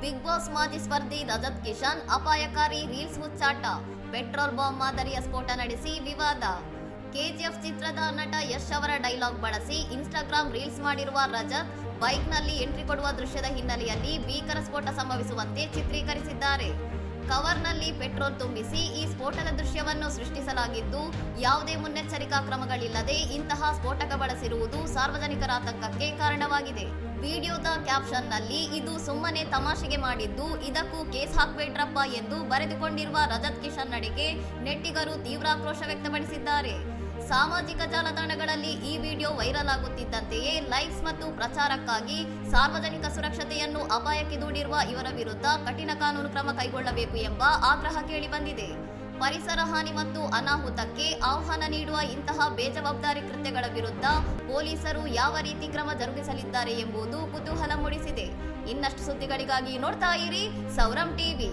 Big boss ಮಾಜಿ ಸ್ಪರ್ಧಿ ರಜತ್ ಕಿಶನ್ ಅಪಾಯಕಾರಿ reels ಹುಚ್ಚಾಟ, petrol bomb ಮಾದರಿಯ ಸ್ಫೋಟ ನಡೆಸಿ ವಿವಾದ. ಕೆಜಿಎಫ್ ಚಿತ್ರದ ನಟ ಯಶ್ ಅವರ ಡೈಲಾಗ್ ಬಳಸಿ ಇನ್ಸ್ಟಾಗ್ರಾಮ್ ರೀಲ್ಸ್ ಮಾಡಿರುವ ರಜತ್ ಬೈಕ್ನಲ್ಲಿ ಎಂಟ್ರಿ ಕೊಡುವ ದೃಶ್ಯದ ಹಿನ್ನೆಲೆಯಲ್ಲಿ ಭೀಕರ ಸ್ಫೋಟ ಸಂಭವಿಸುವಂತೆ ಚಿತ್ರೀಕರಿಸಿದ್ದಾರೆ. ಕವರ್ನಲ್ಲಿ ಪೆಟ್ರೋಲ್ ತುಂಬಿಸಿ ಈ ಸ್ಫೋಟದ ದೃಶ್ಯವನ್ನು ಸೃಷ್ಟಿಸಲಾಗಿದ್ದು, ಯಾವುದೇ ಮುನ್ನೆಚ್ಚರಿಕಾ ಕ್ರಮಗಳಿಲ್ಲದೆ ಇಂತಹ ಸ್ಫೋಟಕ ಬಳಸಿರುವುದು ಸಾರ್ವಜನಿಕರ ಆತಂಕಕ್ಕೆ ಕಾರಣವಾಗಿದೆ. ವಿಡಿಯೋದ ಕ್ಯಾಪ್ಷನ್ನಲ್ಲಿ ಇದು ಸುಮ್ಮನೆ ತಮಾಷೆಗೆ ಮಾಡಿದ್ದು, ಇದಕ್ಕೂ ಕೇಸ್ ಹಾಕ್ಬೇಡ್ರಪ್ಪ ಎಂದು ಬರೆದುಕೊಂಡಿರುವ ರಜತ್ ಕಿಶನ್ ನಡೆಗೆ ನೆಟ್ಟಿಗರು ತೀವ್ರ ಆಕ್ರೋಶ ವ್ಯಕ್ತಪಡಿಸಿದ್ದಾರೆ. ಸಾಮಾಜಿಕ ಜಾಲತಾಣಗಳಲ್ಲಿ ಈ ವಿಡಿಯೋ ವೈರಲ್ ಆಗುತ್ತಿದ್ದಂತೆಯೇ ಲೈಕ್ಸ್ ಮತ್ತು ಪ್ರಚಾರಕ್ಕಾಗಿ ಸಾರ್ವಜನಿಕ ಸುರಕ್ಷತೆಯನ್ನು ಅಪಾಯಕ್ಕೆ ದೂಡಿರುವ ಇವರ ವಿರುದ್ಧ ಕಠಿಣ ಕಾನೂನು ಕ್ರಮ ಕೈಗೊಳ್ಳಬೇಕು ಎಂಬ ಆಗ್ರಹ ಕೇಳಿಬಂದಿದೆ. ಪರಿಸರ ಹಾನಿ ಮತ್ತು ಅನಾಹುತಕ್ಕೆ ಆಹ್ವಾನ ನೀಡುವ ಇಂತಹ ಬೇಜವಾಬ್ದಾರಿ ಕೃತ್ಯಗಳ ವಿರುದ್ಧ ಪೊಲೀಸರು ಯಾವ ರೀತಿ ಕ್ರಮ ಜರುಗಿಸಲಿದ್ದಾರೆ ಎಂಬುದು ಕುತೂಹಲ ಮೂಡಿಸಿದೆ. ಇನ್ನಷ್ಟು ಸುದ್ದಿಗಳಿಗಾಗಿ ನೋಡ್ತಾ ಇರಿ ಸೌರಂ ಟಿವಿ.